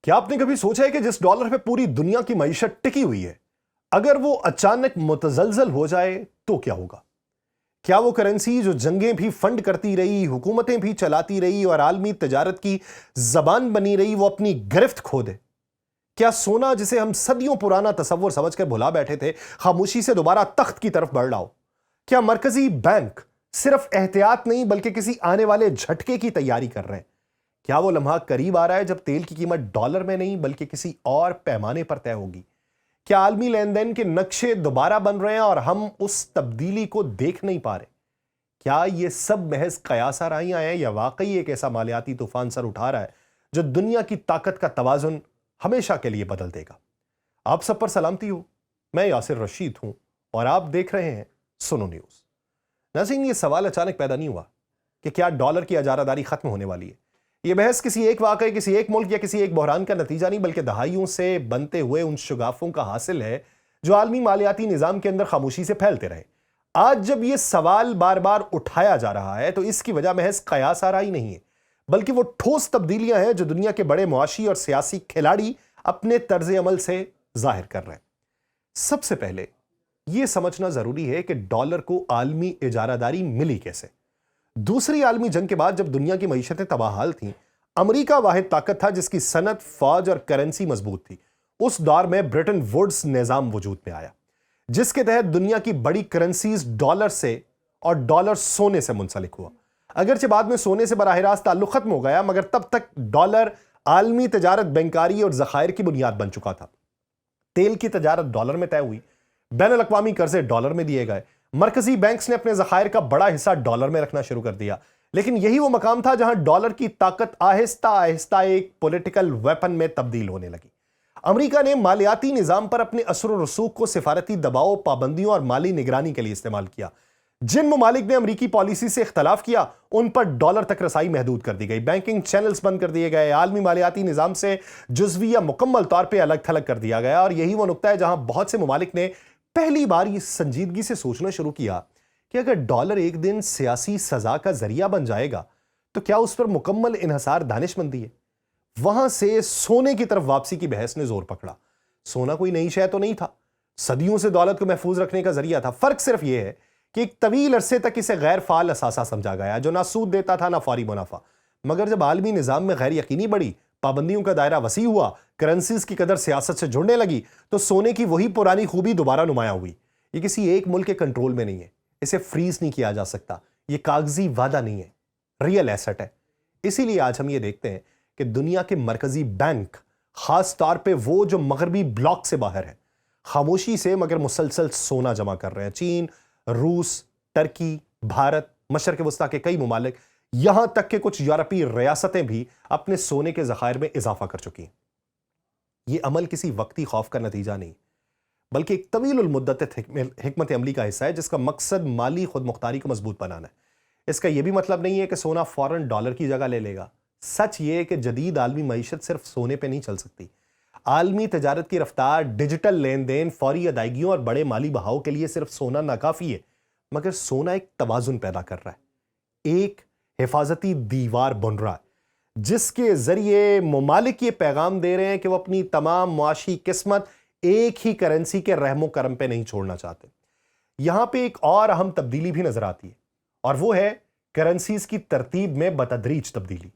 کیا آپ نے کبھی سوچا ہے کہ جس ڈالر پہ پوری دنیا کی معیشت ٹکی ہوئی ہے، اگر وہ اچانک متزلزل ہو جائے تو کیا ہوگا؟ کیا وہ کرنسی جو جنگیں بھی فنڈ کرتی رہی، حکومتیں بھی چلاتی رہی اور عالمی تجارت کی زبان بنی رہی، وہ اپنی گرفت کھو دے؟ کیا سونا، جسے ہم صدیوں پرانا تصور سمجھ کر بھلا بیٹھے تھے، خاموشی سے دوبارہ تخت کی طرف بڑھ رہا ہو؟ کیا مرکزی بینک صرف احتیاط نہیں بلکہ کسی آنے والے جھٹکے کی تیاری کر رہے ہیں؟ کیا وہ لمحہ قریب آ رہا ہے جب تیل کی قیمت ڈالر میں نہیں بلکہ کسی اور پیمانے پر طے ہوگی؟ کیا عالمی لین دین کے نقشے دوبارہ بن رہے ہیں اور ہم اس تبدیلی کو دیکھ نہیں پا رہے؟ کیا یہ سب محض قیاس آرائیاں ہیں یا واقعی ایک ایسا مالیاتی طوفان سر اٹھا رہا ہے جو دنیا کی طاقت کا توازن ہمیشہ کے لیے بدل دے گا؟ آپ سب پر سلامتی ہو، میں یاسر رشید ہوں اور آپ دیکھ رہے ہیں سنو نیوز۔ ناظرین، یہ سوال اچانک پیدا نہیں ہوا کہ کیا ڈالر کی اجارہ داری ختم ہونے والی ہے۔ یہ بحث کسی ایک واقعے، کسی ایک ملک یا کسی ایک بحران کا نتیجہ نہیں بلکہ دہائیوں سے بنتے ہوئے ان شگافوں کا حاصل ہے جو عالمی مالیاتی نظام کے اندر خاموشی سے پھیلتے رہے۔ آج جب یہ سوال بار بار اٹھایا جا رہا ہے تو اس کی وجہ محض قیاس آرائی نہیں ہے بلکہ وہ ٹھوس تبدیلیاں ہیں جو دنیا کے بڑے معاشی اور سیاسی کھلاڑی اپنے طرز عمل سے ظاہر کر رہے ہیں۔ سب سے پہلے یہ سمجھنا ضروری ہے کہ ڈالر کو عالمی اجارہ داری ملی کیسے۔ دوسری عالمی جنگ کے بعد جب دنیا کی معیشتیں تباہ حال تھیں، امریکہ واحد طاقت تھا جس کی صنعت، فوج اور کرنسی مضبوط تھی۔ اس دور میں برٹن ووڈز نظام وجود میں آیا جس کے تحت دنیا کی بڑی کرنسیز ڈالر سے اور ڈالر سونے سے منسلک ہوا۔ اگرچہ بعد میں سونے سے براہ راست تعلق ختم ہو گیا، مگر تب تک ڈالر عالمی تجارت، بینکاری اور ذخائر کی بنیاد بن چکا تھا۔ تیل کی تجارت ڈالر میں طے ہوئی، بین الاقوامی قرضے ڈالر میں دیے گئے، مرکزی بینکس نے اپنے ذخائر کا بڑا حصہ ڈالر میں رکھنا شروع کر دیا۔ لیکن یہی وہ مقام تھا جہاں ڈالر کی طاقت آہستہ آہستہ ایک پولیٹیکل ویپن میں تبدیل ہونے لگی۔ امریکہ نے مالیاتی نظام پر اپنے اثر و رسوخ کو سفارتی دباؤ، پابندیوں اور مالی نگرانی کے لیے استعمال کیا۔ جن ممالک نے امریکی پالیسی سے اختلاف کیا ان پر ڈالر تک رسائی محدود کر دی گئی، بینکنگ چینلز بند کر دیے گئے، عالمی مالیاتی نظام سے جزوی یا مکمل طور پہ الگ تھلگ کر دیا گیا۔ اور یہی وہ نقطہ ہے جہاں بہت سے ممالک نے پہلی بار یہ سنجیدگی سے سوچنا شروع کیا کہ اگر ڈالر ایک دن سیاسی سزا کا ذریعہ بن جائے گا تو کیا اس پر مکمل انحصار دانش مندی ہے؟ وہاں سے سونے کی طرف واپسی کی بحث نے زور پکڑا۔ سونا کوئی نئی شے تو نہیں تھا، صدیوں سے دولت کو محفوظ رکھنے کا ذریعہ تھا۔ فرق صرف یہ ہے کہ ایک طویل عرصے تک اسے غیر فعال اثاثہ سمجھا گیا جو نہ سود دیتا تھا نہ فوری منافع۔ مگر جب عالمی نظام میں غیر یقینی بڑھی، پابندیوں کا دائرہ وسیع ہوا، کرنسیز کی قدر سیاست سے جڑنے لگی، تو سونے کی وہی پرانی خوبی دوبارہ نمایاں ہوئی۔ یہ کسی ایک ملک کے کنٹرول میں نہیں ہے، اسے فریز نہیں کیا جا سکتا، یہ کاغذی وعدہ نہیں ہے، ریئل ایسٹ ہے۔ اسی لیے آج ہم یہ دیکھتے ہیں کہ دنیا کے مرکزی بینک، خاص طور پہ وہ جو مغربی بلاک سے باہر ہیں، خاموشی سے مگر مسلسل سونا جمع کر رہے ہیں۔ چین، روس، ترکی، بھارت، مشرق وسطیٰ کے کئی ممالک، یہاں تک کہ کچھ یورپی ریاستیں بھی اپنے سونے کے ذخائر میں اضافہ کر چکی ہیں۔ یہ عمل کسی وقتی خوف کا نتیجہ نہیں بلکہ ایک طویل المدت حکمت عملی کا حصہ ہے جس کا مقصد مالی خود مختاری کو مضبوط بنانا ہے۔ اس کا یہ بھی مطلب نہیں ہے کہ سونا فوراً ڈالر کی جگہ لے لے گا۔ سچ یہ ہے کہ جدید عالمی معیشت صرف سونے پہ نہیں چل سکتی۔ عالمی تجارت کی رفتار، ڈیجیٹل لین دین، فوری ادائیگیوں اور بڑے مالی بہاؤ کے لیے صرف سونا ناکافی ہے، مگر سونا ایک توازن پیدا کر رہا ہے، ایک حفاظتی دیوار بن رہا ہے جس کے ذریعے ممالک یہ پیغام دے رہے ہیں کہ وہ اپنی تمام معاشی قسمت ایک ہی کرنسی کے رحم و کرم پہ نہیں چھوڑنا چاہتے۔ یہاں پہ ایک اور اہم تبدیلی بھی نظر آتی ہے اور وہ ہے کرنسیز کی ترتیب میں بتدریج تبدیلی۔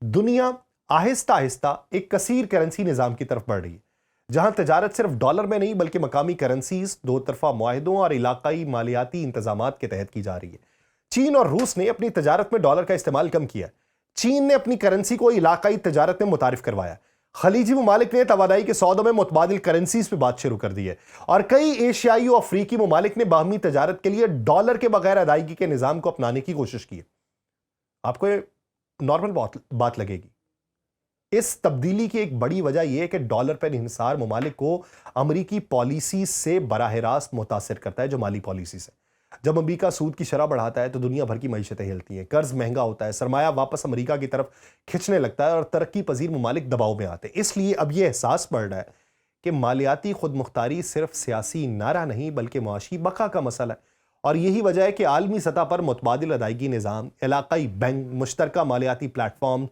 دنیا آہستہ آہستہ ایک کثیر کرنسی نظام کی طرف بڑھ رہی ہے جہاں تجارت صرف ڈالر میں نہیں بلکہ مقامی کرنسیز، دو طرفہ معاہدوں اور علاقائی مالیاتی انتظامات کے تحت کی جا رہی ہے۔ چین اور روس نے اپنی تجارت میں ڈالر کا استعمال کم کیا ہے۔ چین نے اپنی کرنسی کو علاقائی تجارت میں متعارف کروایا۔ خلیجی ممالک نے توانائی کے سودوں میں متبادل کرنسیز پہ بات شروع کر دی ہے اور کئی ایشیائی و افریقی ممالک نے باہمی تجارت کے لیے ڈالر کے بغیر ادائیگی کے نظام کو اپنانے کی کوشش کی ہے۔ آپ کو نارمل بات لگے گی، اس تبدیلی کی ایک بڑی وجہ یہ ہے کہ ڈالر پر انحصار ممالک کو امریکی پالیسی سے براہ راست متاثر کرتا ہے، جو مالی پالیسی سے۔ جب امریکہ سود کی شرح بڑھاتا ہے تو دنیا بھر کی معیشتیں ہلتی ہیں، قرض مہنگا ہوتا ہے، سرمایہ واپس امریکہ کی طرف کھنچنے لگتا ہے اور ترقی پذیر ممالک دباؤ میں آتے ہیں۔ اس لیے اب یہ احساس بڑھ رہا ہے کہ مالیاتی خود مختاری صرف سیاسی نعرہ نہیں بلکہ معاشی بقا کا مسئلہ ہے، اور یہی وجہ ہے کہ عالمی سطح پر متبادل ادائیگی نظام، علاقائی بینک، مشترکہ مالیاتی پلیٹ فارم،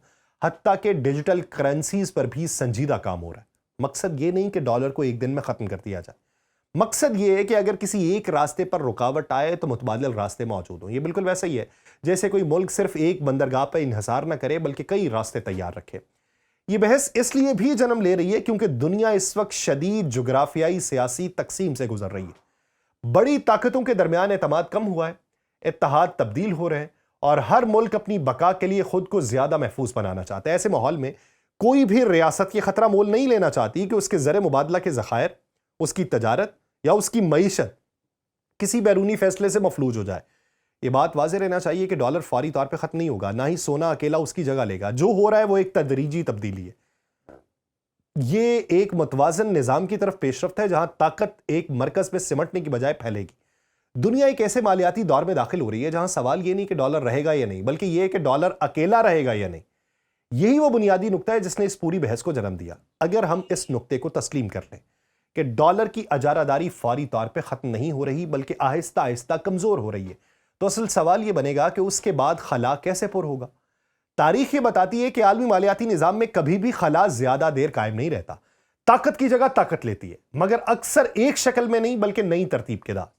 حتیٰ کہ ڈیجیٹل کرنسیز پر بھی سنجیدہ کام ہو رہا ہے۔ مقصد یہ نہیں کہ ڈالر کو ایک دن میں ختم کر دیا جائے، مقصد یہ ہے کہ اگر کسی ایک راستے پر رکاوٹ آئے تو متبادل راستے موجود ہوں۔ یہ بالکل ویسا ہی ہے جیسے کوئی ملک صرف ایک بندرگاہ پر انحصار نہ کرے بلکہ کئی راستے تیار رکھے۔ یہ بحث اس لیے بھی جنم لے رہی ہے کیونکہ دنیا اس وقت شدید جغرافیائی سیاسی تقسیم سے گزر رہی ہے۔ بڑی طاقتوں کے درمیان اعتماد کم ہوا ہے، اتحاد تبدیل ہو رہے ہیں اور ہر ملک اپنی بقا کے لیے خود کو زیادہ محفوظ بنانا چاہتا ہے۔ ایسے ماحول میں کوئی بھی ریاست یہ خطرہ مول نہیں لینا چاہتی کہ اس کے زر مبادلہ کے ذخائر، اس کی تجارت یا اس کی معیشت کسی بیرونی فیصلے سے مفلوج ہو جائے۔ یہ بات واضح رہنا چاہیے کہ ڈالر فوری طور پہ ختم نہیں ہوگا، نہ ہی سونا اکیلا اس کی جگہ لے گا۔ جو ہو رہا ہے وہ ایک تدریجی تبدیلی ہے۔ یہ ایک متوازن نظام کی طرف پیش رفت ہے جہاں طاقت ایک مرکز پہ سمٹنے کی بجائے پھیلے گی۔ دنیا ایک ایسے مالیاتی دور میں داخل ہو رہی ہے جہاں سوال یہ نہیں کہ ڈالر رہے گا یا نہیں، بلکہ یہ ہے کہ ڈالر اکیلا رہے گا یا نہیں۔ یہی وہ بنیادی نقطہ ہے جس نے اس پوری بحث کو جنم دیا۔ اگر ہم اس نقطے کو تسلیم کر لیں کہ ڈالر کی اجارہ داری فوری طور پہ ختم نہیں ہو رہی بلکہ آہستہ آہستہ کمزور ہو رہی ہے، تو اصل سوال یہ بنے گا کہ اس کے بعد خلا کیسے پر ہوگا۔ تاریخ یہ بتاتی ہے کہ عالمی مالیاتی نظام میں کبھی بھی خلا زیادہ دیر قائم نہیں رہتا۔ طاقت کی جگہ طاقت لیتی ہے، مگر اکثر ایک شکل میں نہیں بلکہ نئی ترتیب کے ساتھ۔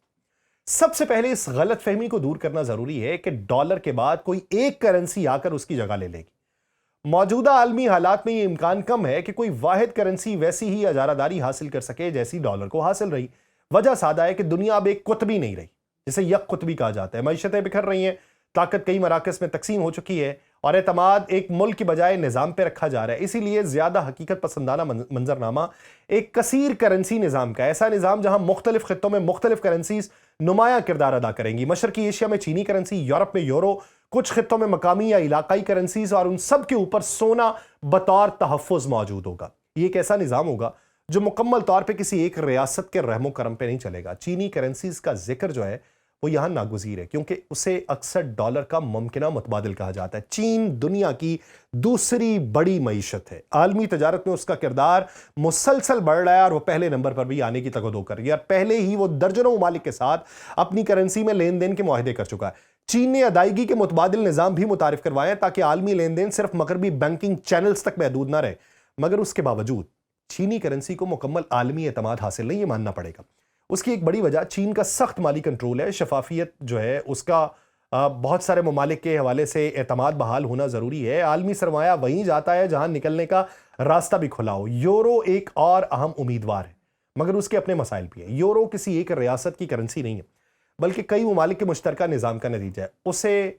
سب سے پہلے اس غلط فہمی کو دور کرنا ضروری ہے کہ ڈالر کے بعد کوئی ایک کرنسی آ کر اس کی جگہ لے لے گی۔ موجودہ عالمی حالات میں یہ امکان کم ہے کہ کوئی واحد کرنسی ویسی ہی اجارہ داری حاصل کر سکے جیسی ڈالر کو حاصل رہی۔ وجہ سادہ ہے کہ دنیا اب ایک قطبی نہیں رہی، جسے یک قطبی کہا جاتا ہے۔ معیشتیں بکھر رہی ہیں، طاقت کئی مراکز میں تقسیم ہو چکی ہے اور اعتماد ایک ملک کی بجائے نظام پہ رکھا جا رہا ہے۔ اسی لیے زیادہ حقیقت پسندانہ منظرنامہ ایک کثیر کرنسی نظام کا، ایسا نظام جہاں مختلف خطوں میں مختلف کرنسیز نمایاں کردار ادا کریں گی۔ مشرقی ایشیا میں چینی کرنسی، یورپ میں یورو، کچھ خطوں میں مقامی یا علاقائی کرنسیز، اور ان سب کے اوپر سونا بطور تحفظ موجود ہوگا۔ یہ ایک ایسا نظام ہوگا جو مکمل طور پہ کسی ایک ریاست کے رحم و کرم پہ نہیں چلے گا۔ چینی کرنسیز کا ذکر جو ہے وہ یہاں ناگزیر ہے کیونکہ اسے اکثر ڈالر کا ممکنہ متبادل کہا جاتا ہے۔ چین دنیا کی دوسری بڑی معیشت ہے، عالمی تجارت میں اس کا کردار مسلسل بڑھ رہا ہے اور وہ پہلے نمبر پر بھی آنے کی تگو کر رہی ہے، اور پہلے ہی وہ درجنوں ممالک کے ساتھ اپنی کرنسی میں لین دین کے معاہدے کر چکا ہے۔ چین نے ادائیگی کے متبادل نظام بھی متعارف کروائے ہیں تاکہ عالمی لین دین صرف مغربی بینکنگ چینلز تک محدود نہ رہے، مگر اس کے باوجود چینی کرنسی کو مکمل عالمی اعتماد حاصل نہیں، یہ ماننا پڑے گا۔ اس کی ایک بڑی وجہ چین کا سخت مالی کنٹرول ہے۔ شفافیت جو ہے اس کا بہت سارے ممالک کے حوالے سے اعتماد بحال ہونا ضروری ہے۔ عالمی سرمایہ وہیں جاتا ہے جہاں نکلنے کا راستہ بھی کھلا ہو۔ یورو ایک اور اہم امیدوار ہے، مگر اس کے اپنے مسائل بھی ہیں۔ یورو کسی ایک ریاست کی کرنسی نہیں ہے بلکہ کئی ممالک کے مشترکہ نظام کا نتیجہ ہے۔ اسے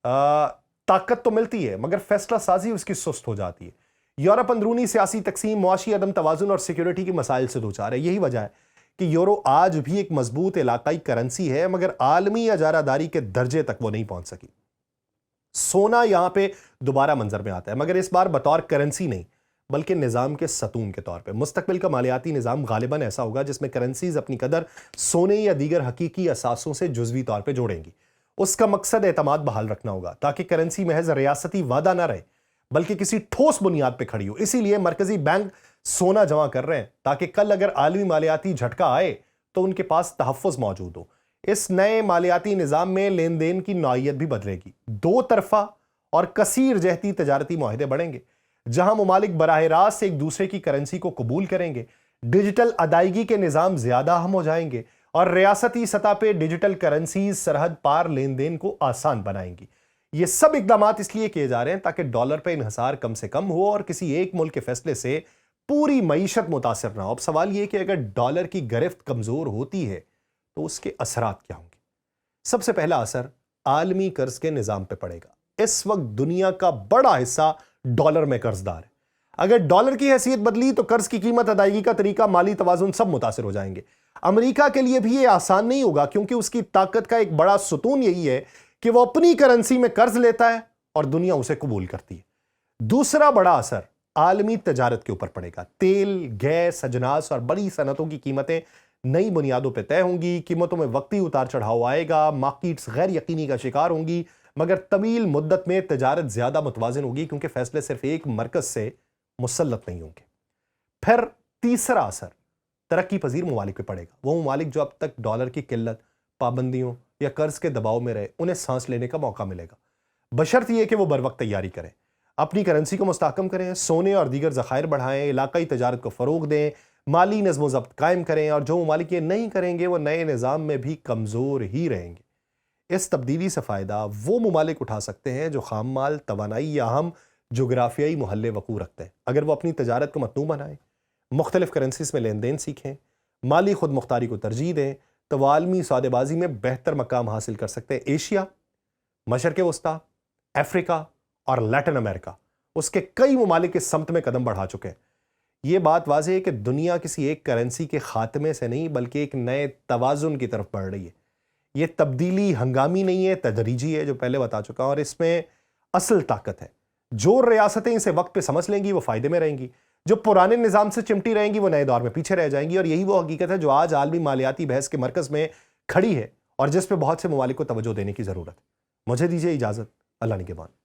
طاقت تو ملتی ہے مگر فیصلہ سازی اس کی سست ہو جاتی ہے۔ یورپ اندرونی سیاسی تقسیم، معاشی عدم توازن اور سیکیورٹی کے مسائل سے دوچار ہے۔ یہی وجہ ہے کہ یورو آج بھی ایک مضبوط علاقائی کرنسی ہے مگر عالمی اجارہ داری کے درجے تک وہ نہیں پہنچ سکی۔ سونا یہاں پہ دوبارہ منظر میں آتا ہے مگر اس بار بطور کرنسی نہیں بلکہ نظام کے ستون کے طور پہ۔ مستقبل کا مالیاتی نظام غالباً ایسا ہوگا جس میں کرنسیز اپنی قدر سونے یا دیگر حقیقی اثاثوں سے جزوی طور پہ جوڑیں گی۔ اس کا مقصد اعتماد بحال رکھنا ہوگا تاکہ کرنسی محض ریاستی وعدہ نہ رہے بلکہ کسی ٹھوس بنیاد پہ کھڑی ہو۔ اسی لیے مرکزی بینک سونا جمع کر رہے ہیں تاکہ کل اگر عالمی مالیاتی جھٹکا آئے تو ان کے پاس تحفظ موجود ہو۔ اس نئے مالیاتی نظام میں لین دین کی نوعیت بھی بدلے گی۔ دو طرفہ اور کثیر جہتی تجارتی معاہدے بڑھیں گے جہاں ممالک براہ راست ایک دوسرے کی کرنسی کو قبول کریں گے۔ ڈیجیٹل ادائیگی کے نظام زیادہ اہم ہو جائیں گے اور ریاستی سطح پہ ڈیجیٹل کرنسیز سرحد پار لین دین کو آسان بنائیں گی۔ یہ سب اقدامات اس لیے کیے جا رہے ہیں تاکہ ڈالر پہ انحصار کم سے کم ہو اور کسی ایک ملک کے فیصلے سے پوری معیشت متاثر نہ ہو۔ اب سوال یہ کہ اگر ڈالر کی گرفت کمزور ہوتی ہے تو اس کے اثرات کیا ہوں گے؟ سب سے پہلا اثر عالمی قرض کے نظام پہ پڑے گا۔ اس وقت دنیا کا بڑا حصہ ڈالر میں قرض دار ہے۔ اگر ڈالر کی حیثیت بدلی تو قرض کی قیمت، ادائیگی کا طریقہ، مالی توازن سب متاثر ہو جائیں گے۔ امریکہ کے لیے بھی یہ آسان نہیں ہوگا کیونکہ اس کی طاقت کا ایک بڑا ستون یہی ہے کہ وہ اپنی کرنسی میں قرض لیتا ہے اور دنیا اسے قبول کرتی ہے۔ دوسرا بڑا اثر عالمی تجارت کے اوپر پڑے گا۔ تیل، گیس، اجناس اور بڑی صنعتوں کی قیمتیں نئی بنیادوں پہ طے ہوں گی۔ قیمتوں میں وقتی اتار چڑھاؤ آئے گا، مارکیٹس غیر یقینی کا شکار ہوں گی، مگر طویل مدت میں تجارت زیادہ متوازن ہوگی کیونکہ فیصلے صرف ایک مرکز سے مسلط نہیں ہوں گے۔ پھر تیسرا اثر ترقی پذیر ممالک پہ پڑے گا۔ وہ ممالک جو اب تک ڈالر کی قلت، پابندیوں یا قرض کے دباؤ میں رہے، انہیں سانس لینے کا موقع ملے گا، بشرط یہ کہ وہ بر وقت تیاری کریں۔ اپنی کرنسی کو مستحکم کریں، سونے اور دیگر ذخائر بڑھائیں، علاقائی تجارت کو فروغ دیں، مالی نظم و ضبط قائم کریں، اور جو ممالک یہ نہیں کریں گے وہ نئے نظام میں بھی کمزور ہی رہیں گے۔ اس تبدیلی سے فائدہ وہ ممالک اٹھا سکتے ہیں جو خام مال، توانائی یا اہم جغرافیائی محلے وقوع رکھتے ہیں۔ اگر وہ اپنی تجارت کو متنوع بنائیں، مختلف کرنسیز میں لین دین سیکھیں، مالی خود مختاری کو ترجیح دیں، تو وہ عالمی سودے بازی میں بہتر مقام حاصل کر سکتے ہیں۔ ایشیا، مشرق وسطیٰ، افریقہ اور لیٹن امریکہ، اس کے کئی ممالک اس سمت میں قدم بڑھا چکے ہیں۔ یہ بات واضح ہے کہ دنیا کسی ایک کرنسی کے خاتمے سے نہیں بلکہ ایک نئے توازن کی طرف بڑھ رہی ہے۔ یہ تبدیلی ہنگامی نہیں ہے، تدریجی ہے، جو پہلے بتا چکا ہوں، اور اس میں اصل طاقت ہے۔ جو ریاستیں اسے وقت پہ سمجھ لیں گی وہ فائدے میں رہیں گی، جو پرانے نظام سے چمٹی رہیں گی وہ نئے دور میں پیچھے رہ جائیں گی، اور یہی وہ حقیقت ہے جو آج عالمی مالیاتی بحث کے مرکز میں کھڑی ہے اور جس پہ بہت سے ممالک کو توجہ دینے کی ضرورت ہے۔ مجھے دیجیے اجازت، اللہ نگہبان۔